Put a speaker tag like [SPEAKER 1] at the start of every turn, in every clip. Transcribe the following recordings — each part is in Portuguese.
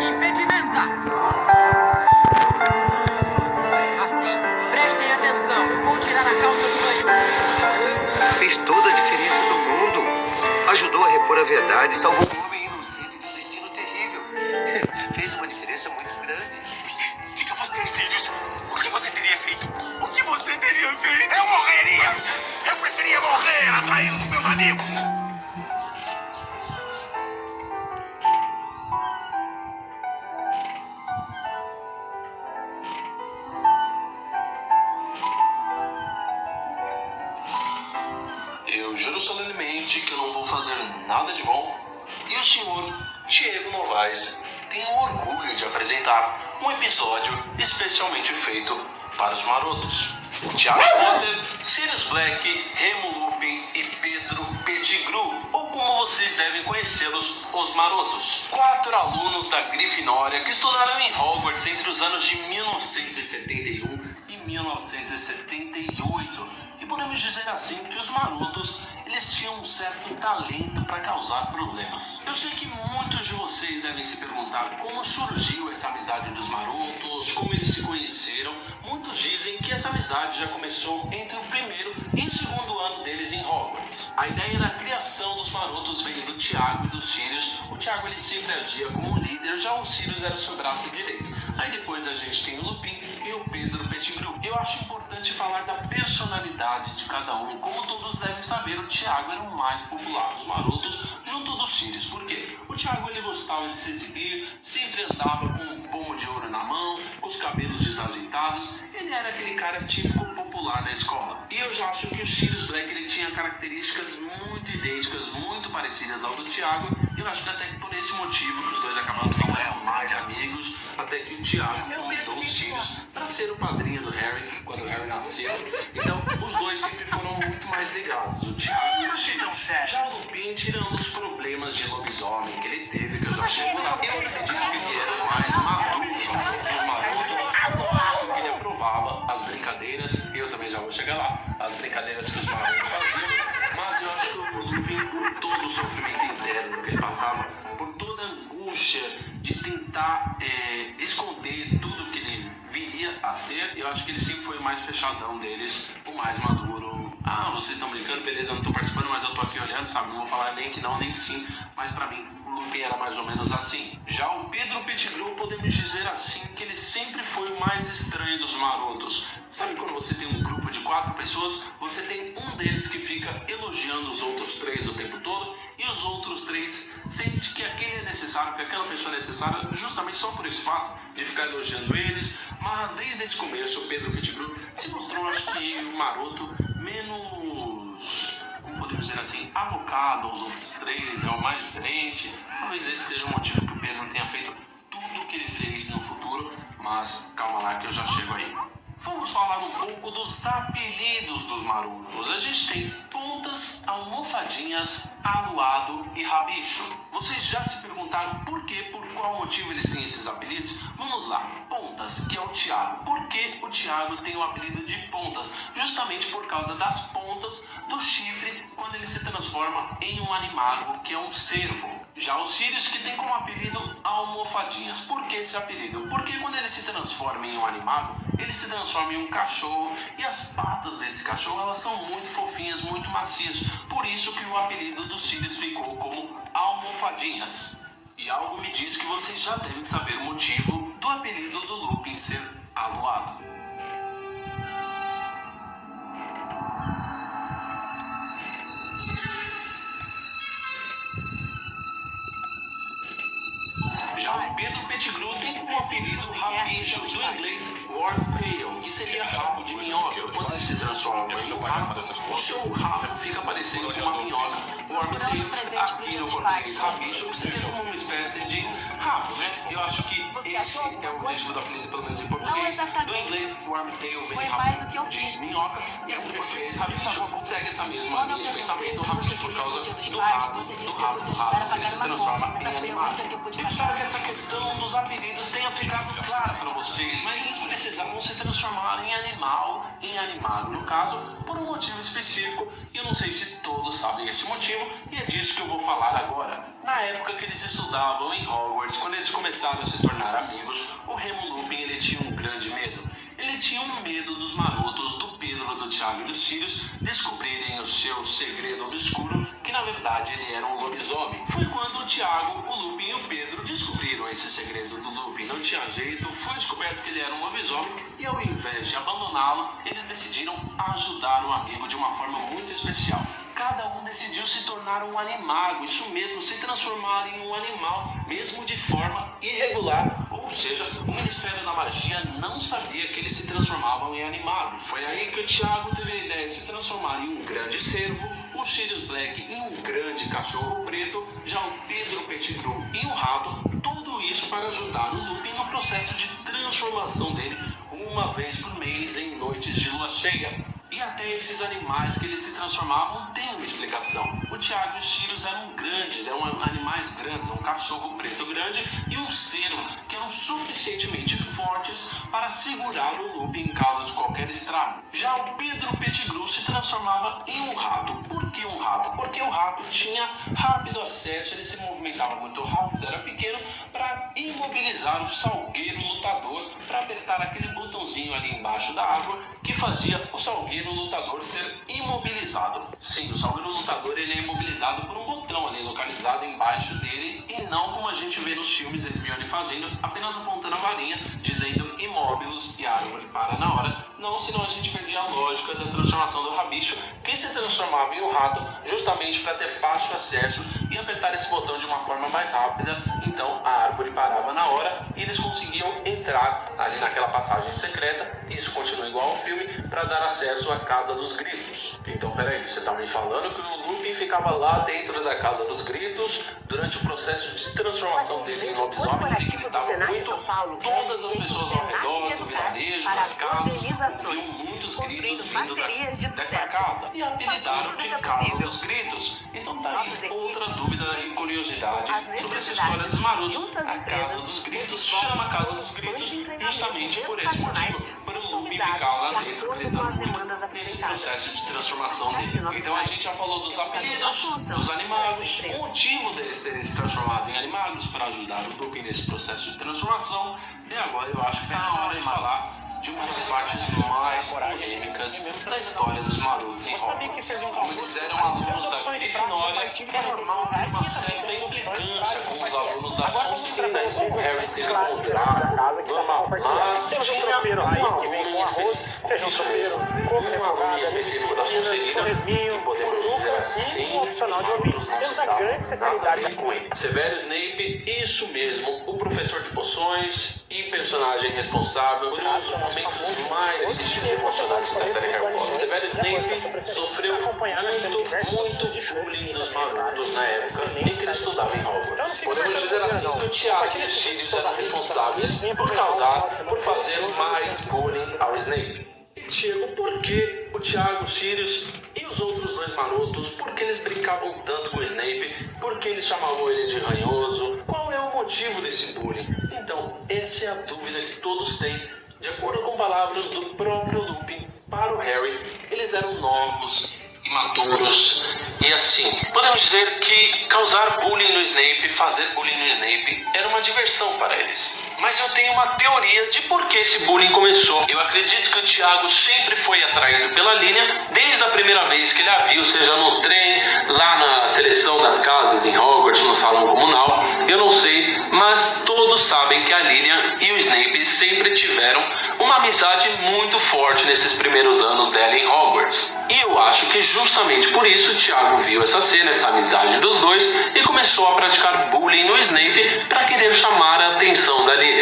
[SPEAKER 1] Impedimenta! Assim, prestem atenção. Eu vou tirar a calça do banho.
[SPEAKER 2] Fez toda a diferença do mundo. Ajudou a repor a verdade, salvou um homem inocente de um destino terrível. Fez uma diferença muito grande.
[SPEAKER 3] Diga você, Sirius, o que você teria feito? O que você teria feito? Eu morreria! Eu preferia morrer atraindo os meus amigos!
[SPEAKER 4] Eu juro solenemente que eu não vou fazer nada de bom. E o senhor Diego Novaes tem o orgulho de apresentar um episódio especialmente feito para os marotos. Thiago Potter, Sirius Black, Remo Lupin e Pedro Pettigrew, ou como vocês devem conhecê-los, os marotos. 4 alunos da Grifinória que estudaram em Hogwarts entre os anos de 1971 e 1978. E podemos dizer assim que os marotos, eles tinham um certo talento para causar problemas. Eu sei que muitos de vocês devem se perguntar como surgiu essa amizade dos marotos, como eles se conheceram. Muitos dizem que essa amizade já começou entre o primeiro e o segundo ano deles em Hogwarts. A ideia da criação dos marotos veio do Thiago e do Sirius. O Thiago, ele sempre agia como líder, já o Sirius era o seu braço direito. Aí depois a gente tem o Lupin e o Pedro Pettigrew. Eu acho importante falar da personalidade de cada um. Como todos devem saber, o Thiago era o mais popular dos marotos junto do Sirius. Por quê? O Thiago, ele gostava de se exibir, sempre andava com um pomo de ouro na mão, com os cabelos desajeitados. Ele era aquele cara típico popular da escola. E eu já acho que o Sirius Black, ele tinha características muito idênticas, muito parecidas ao do Thiago. Eu acho que até que por esse motivo que os dois acabaram ficando mais amigos, até que o Thiago convidou o Sirius para ser o padrinho do Harry quando o Harry nasceu. Então, os dois sempre foram muito mais ligados, o Thiago e o Sirius. Já o Lupin, tirando os problemas de lobisomem que ele teve, que eu já chego lá, eu acredito que ele era mais maduro dos marotos. Que ele aprovava as brincadeiras, eu também já vou chegar lá, as brincadeiras que os marotos faziam, mas eu acho que o Lupin, por todo o sofrimento interno que ele passava, por toda a angústia de tentar esconder tudo que ele viria a ser, eu acho que ele sempre foi o mais fechadão deles, o mais maduro. Ah, vocês estão brincando, beleza, eu não tô participando, mas eu tô aqui olhando, sabe, não vou falar nem que não, nem que sim, mas pra mim o Lupin era mais ou menos assim. Já o Pedro Pettigrew, podemos dizer assim, que ele sempre foi o mais estranho dos marotos. Sabe quando você tem um grupo de 4 pessoas, você tem um deles que fica elogiando os outros 3 o tempo todo, e os outros 3 sente que aquele é necessário, que aquela pessoa é necessária, justamente só por esse fato de ficar elogiando eles. Mas desde esse começo, o Pedro Pettigrew se mostrou, acho que, um maroto menos, como podemos dizer assim, alocado aos outros 3, é o mais diferente. Talvez esse seja o motivo que o Pedro não tenha feito tudo o que ele fez no futuro, mas calma lá que eu já chego aí. Vamos falar um pouco dos apelidos dos marotos. A gente tem Pontas, Almofadinhas, Aluado e Rabicho. Vocês já se perguntaram por quê, por qual motivo eles têm esses apelidos? Vamos lá. Pontas, que é o Thiago. Por que o Thiago tem o apelido de Pontas? Justamente por causa das pontas do chifre quando ele se transforma em um animago, que é um cervo. Já o Sirius, que tem como apelido Almofadinhas. Por que esse apelido? Porque quando ele se transforma em um animago, ele se transforma em um cachorro, e as patas desse cachorro, elas são muito fofinhas, muito macias. Por isso que o apelido do Sirius ficou como Almofadinhas. E algo me diz que vocês já devem saber o motivo do apelido do Lupin ser Aluado. Já o Pedro Pettigrew tem como apelido Rabicho, do inglês Wormtail, que seria rabo de minhoca. Quando ele se transforma em um rabo, o seu rabo fica parecendo com uma minhoca. Wormtail, aqui no português Rabicho, que seria como uma espécie de rabo, né? Eu acho que esse é o objetivo do apelido, pelo menos em português. Do inglês, Wormtail vem rabo de minhoca, e no português Rabicho segue essa mesma linha de pensamento, Rabicho por causa do rabo, que ele se transforma em animal. Eu espero que essa questão dos apelidos tenha ficado clara para vocês, mas eles precisavam se transformar em animal em Animago, no caso, por um motivo específico, e eu não sei se todos sabem esse motivo, e é disso que eu vou falar agora. Na época que eles estudavam em Hogwarts, quando eles começaram a se tornar amigos, o Remo Lupin ele tinha um grande medo. Ele tinha um medo dos marotos, do Pedro, do Tiago e dos Sirius descobrirem o seu segredo obscuro, que na verdade ele era um lobisomem. Foi quando o Tiago, o Lupin e o Pedro descobriram esse segredo do Lupin. Não tinha jeito, foi descoberto que ele era um lobisomem e ao invés de abandoná-lo, eles decidiram ajudar o amigo de uma forma muito especial. Cada um decidiu se tornar um animago, isso mesmo, se transformar em um animal, mesmo de forma irregular. Ou seja, o Ministério da Magia não sabia que eles se transformavam em animagos. Foi aí que o Tiago teve a ideia de se transformar em um grande cervo, o Sirius Black em um grande cachorro preto, já o Pedro Pettigrew em um rato, tudo isso para ajudar o Lupin no processo de transformação dele uma vez por mês em noites de lua cheia. E até esses animais que eles se transformavam têm uma explicação. O Tiago e o Sirius eram grandes, eram animais grandes, um cachorro preto grande e um cervo, que eram suficientemente fortes para segurar o Lupin em caso de qualquer estrago. Já o Pedro Pettigrew se transformava em um rato. Por que um rato? Porque o rato tinha rápido acesso, ele se movimentava muito rápido, era pequeno, para imobilizar o Salgueiro Lutador, para apertar aquele botãozinho ali embaixo da água que fazia o Salgueiro Lutador ser imobilizado. Sim, o Salgueiro Lutador ele é imobilizado por um botão ali localizado embaixo dele e não como a gente vê nos filmes Hermione fazendo, apenas apontando a varinha, dizendo imóbilos e a árvore para na hora. Não, senão a gente perdia a lógica da transformação do rabicho, que se transformava em um rato justamente para ter fácil acesso e apertar esse botão de uma forma mais rápida. Então a árvore parava na hora e eles conseguiam entrar ali naquela passagem secreta. Isso continua igual ao filme, para dar acesso à Casa dos Gritos. Então, peraí, você tá me falando que o Lupin ficava lá dentro da Casa dos Gritos durante o processo de transformação dele em lobisomem, ele gritava muito, todas as pessoas ao redor do vilarejo, das casas, ouviam muitos gritos vindo dessa casa e apelidaram de Casa dos Gritos. Então tá aí outra dúvida e curiosidade sobre essa história dos marotos. A Casa dos Gritos chama Casa dos Gritos justamente por esse motivo, para o Lupin ficar lá dentro gritando muito nesse processo de transformação dele. Então a gente já falou dos apelidos, dos animagos, o motivo deles terem se transformado em animagos para ajudar o Lupin nesse processo de transformação. E agora eu acho que é a hora de falar de uma das partes mais polêmicas da história dos marotos em Hogwarts. Como eles eram alunos da Grifinória, é normal ter uma certa implicância com os alunos da Sonserina, com o Harry ser o Draco, normal. Mas tinha um aluno específico, isso mesmo, um aluno específico da Sonserina, que podemos dizer assim, os marotos não se davam nada bem com ele. Severo Snape, isso mesmo, o professor de poções e personagem responsável por um dos momentos mais tristes e emocionantes da série Harry Potter. Severo Snape sofreu muito bullying dos marotos na época em que ele estudava em Hogwarts. Podemos dizer assim que o Tiago e os Sirius eram responsáveis por fazer mais bullying ao Snape. E Diego, por que o Tiago, o Sirius e os outros dois marotos, por que eles brincavam tanto com o Snape? Por que eles chamavam ele de ranhoso? Qual é o motivo desse bullying? Então, essa é a dúvida que todos têm. De acordo com palavras do próprio Lupin para o Harry, eles eram novos, imaturos e assim. Podemos dizer que causar bullying no Snape, fazer bullying no Snape, era uma diversão para eles. Mas eu tenho uma teoria de por que esse bullying começou. Eu acredito que o Tiago sempre foi atraído pela Lilian desde a primeira vez que ele a viu, seja no trem, lá na seleção das casas em Hogwarts, no salão comunal. Eu não sei, mas todos sabem que a Lilian e o Snape sempre tiveram uma amizade muito forte nesses primeiros anos dela em Hogwarts. E eu acho que justamente por isso o Tiago viu essa cena, essa amizade dos dois e começou a praticar bullying no Snape para querer chamar a atenção da Lilian.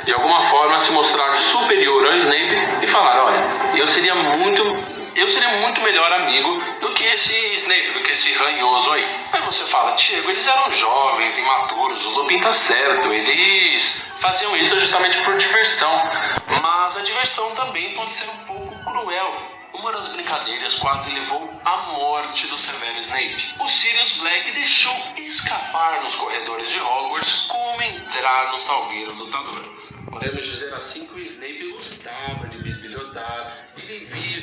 [SPEAKER 4] De alguma forma se mostrar superior ao Snape e falar, olha, eu seria muito melhor amigo do que esse Snape, do que esse ranhoso aí. Aí você fala, Diego, eles eram jovens, imaturos, o Lupin tá certo, eles faziam isso justamente por diversão. Mas a diversão também pode ser um pouco cruel. Uma das brincadeiras quase levou à morte do Severo Snape. O Sirius Black deixou escapar nos corredores de Hogwarts como entrar no Salgueiro Lutador. Podemos dizer assim que o Snape gostava de bisbilhotar, ele via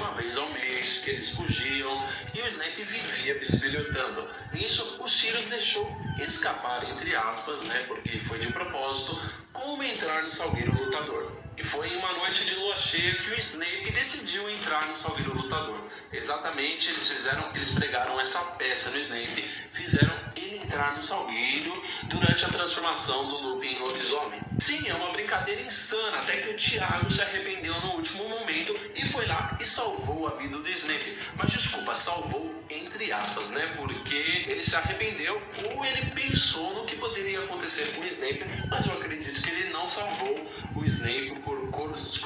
[SPEAKER 4] uma vez ao mês, que eles fugiam e o Snape vivia bisbilhotando. Nisso, o Sirius deixou escapar, entre aspas, né, porque foi de propósito, como entrar no Salgueiro Lutador. E foi em uma noite de lua cheia que o Snape decidiu entrar no Salgueiro Lutador. Exatamente, eles pregaram essa peça no Snape, fizeram ele entrar no Salgueiro durante a transformação do Lupin em lobisomem. Sim, é uma brincadeira insana, até que o Tiago se arrependeu no último momento e foi lá e salvou a vida do Snape. Mas desculpa, salvou entre aspas, né? Porque ele se arrependeu ou ele pensou no que poderia acontecer com o Snape, mas eu acredito que ele não salvou o Snape por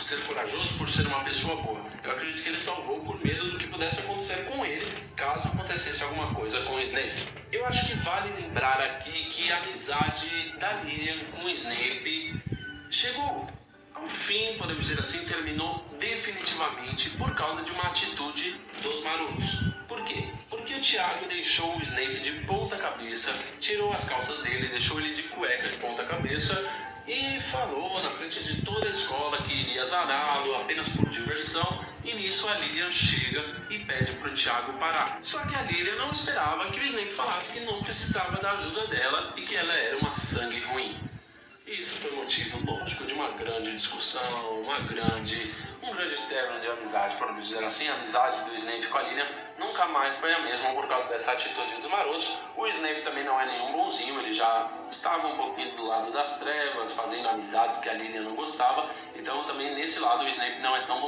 [SPEAKER 4] ser corajoso, por ser uma pessoa boa. Eu acredito que ele salvou por medo do que pudesse acontecer com ele, caso acontecesse alguma coisa com o Snape. Eu acho que vale lembrar aqui que a amizade da Lilian com o Snape chegou ao fim, podemos dizer assim, terminou definitivamente por causa de uma atitude dos marotos. Por quê? Porque o Tiago deixou o Snape de ponta cabeça, tirou as calças dele, deixou ele de cueca de ponta cabeça e falou na frente de toda a escola que iria zará-lo apenas por diversão. E nisso a Lilian chega e pede pro Tiago parar. Só que a Lilian não esperava que o Snape falasse que não precisava da ajuda dela e que ela era uma sangue ruim. Isso foi motivo, lógico, de uma grande discussão, um grande término de amizade, por dizer assim. A amizade do Snape com a Lilian nunca mais foi a mesma por causa dessa atitude dos marotos. O Snape também não é nenhum bonzinho, ele já estava um pouquinho do lado das trevas, fazendo amizades que a Lilian não gostava. Então também nesse lado o Snape não é tão bom.